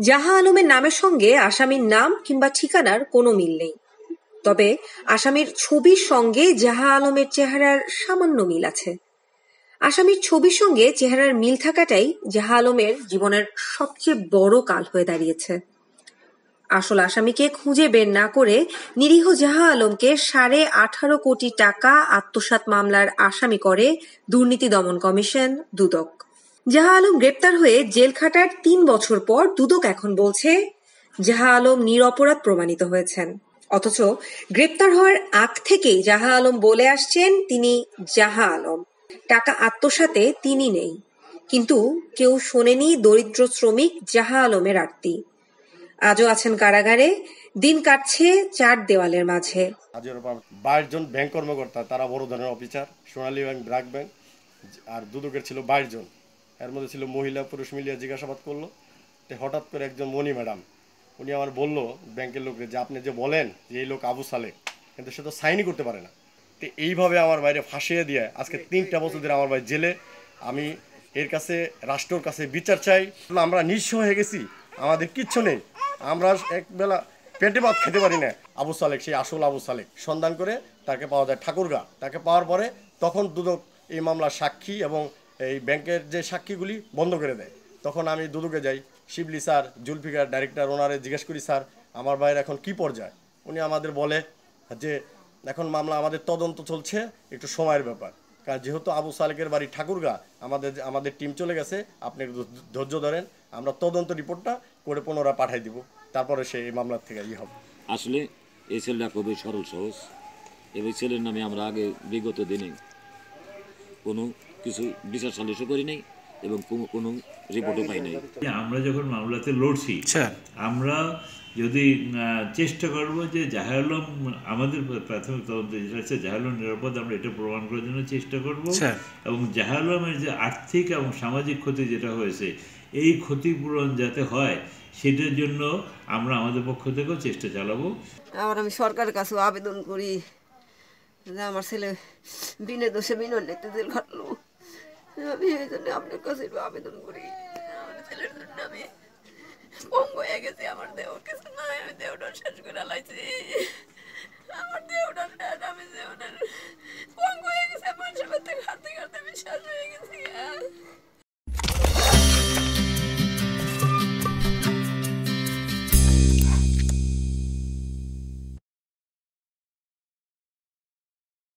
জাহা আলমের নামের সঙ্গে আসামির নাম কিংবা ঠিকানার কোনো মিল নেই, তবে আসামির ছবির সঙ্গে জাহা আলমের চেহারার সামান্য মিল আছে। আসামির ছবির সঙ্গে চেহারার মিল থাকাটাই জাহা আলমের জীবনের সবচেয়ে বড় কাল হয়ে দাঁড়িয়েছে। আসল আসামিকে খুঁজে বের না করে নিরীহ জাহা আলমকে 18.5 কোটি টাকা আত্মসাৎ মামলার আসামি করে দুর্নীতি দমন কমিশন দুদক। জাহা আলম গ্রেপ্তার হয়ে জেল খাটার 3 বছর পর দুদক এখন বলছে জাহা আলম নিরপরাধ প্রমাণিত হয়েছেন। অথচ গ্রেপ্তার হওয়ার আগ থেকেই জাহা আলম বলে আসছেন তিনি জাহা আলম, টাকা আত্মসাতে তিনি নেই। কিন্তু কেউ শোনেনি দরিদ্র শ্রমিক জাহা আলমের আরতি। আজও আছেন কারাগারে, দিন কাটছে 4 দেওয়ালের মাঝে। 22 জন ব্যাংক কর্মকর্তা, তারা বড় ধরনের অফিসার, সোনালী ব্যাংক, ব্র্যাক ব্যাংক, আর দুদকের ছিল 22 জন। এর মধ্যে ছিল মহিলা পুরুষ মিলিয়ে জিজ্ঞাসাবাদ করলো। তো হঠাৎ করে একজন মনি ম্যাডাম, উনি আমার বললো ব্যাংকের লোককে যে আপনি যে বলেন যে এই লোক আবু সালেক, কিন্তু সে তো সাইনই করতে পারে না। তো এইভাবে আমার বাইরে ফাঁসিয়ে দিয়ে আজকে 3টা বছর ধরে আমার ভাই জেলে। আমি এর কাছে, রাষ্ট্রের কাছে বিচার চাই। আমরা নিঃস্ব হয়ে গেছি, আমাদের কিচ্ছু নেই, আমরা একবেলা পেটে ভাত খেতে পারি না। আবু সালেক, সেই আসল আবু সালেক সন্ধান করে তাকে পাওয়া যায় ঠাকুরগাঁ। তাকে পাওয়ার পরে তখন দুদক এই মামলার সাক্ষী এবং এই ব্যাংকের যে সাক্ষীগুলি বন্ধ করে দেয়। তখন আমি দুদকে যাই, শিবলি স্যার, জুলফিকার ডাইরেক্টর, ওনারে জিজ্ঞেস করি স্যার আমার ভাইয়ের এখন কি পর্যায়ে। উনি আমাদের বলে যে এখন মামলা আমাদের তদন্ত চলছে, একটু সময়ের ব্যাপার। কারণ যেহেতু আবু সালেকের বাড়ি ঠাকুরগাঁ, আমাদের টিম চলে গেছে, আপনি ধৈর্য ধরেন, আমরা তদন্ত রিপোর্টটা করে পুনরায় পাঠাই দিব, তারপরে সে এই মামলার থেকে হবে। আসলে এই ছেলেটা খুবই সরল সহজ, এবং ছেলের নামে আমরা আগে বিগত দিনে কোনো কিছু বিচার সালিশও করি নাই এবং কোনো রিপোর্টও পাই নাই। আমরা যখন মামলাতে লড়ছি, আমরা যদি চেষ্টা করব যে জাহা আলম, আমাদের প্রাথমিক তদন্ত যেটা আছে জাহা আলম নিরাপদ, আমরা এটা প্রমাণ করার জন্য চেষ্টা করব। এবং জাহা আলমের যে আর্থিক এবং সামাজিক ক্ষতি যেটা হয়েছে, এই ক্ষতিপূরণ যাতে হয় সেটার জন্য আমরা আমাদের পক্ষ থেকেও চেষ্টা চালাবো। আবার আমি সরকারের কাছেও আবেদন করি যে আমার ছেলে বিনা দোষে বিনন্দিত জেল খাটলো। আমি এই জন্য আপনার কাছে আবেদন করি, আমার ছেলের জন্য আমি পঙ্গু হয়ে গেছি, আমার দেহ কিছু নাই, আমি দেহটা শেষ করে লাইছি, আমার দেহটা শেষ, আমি দেহটার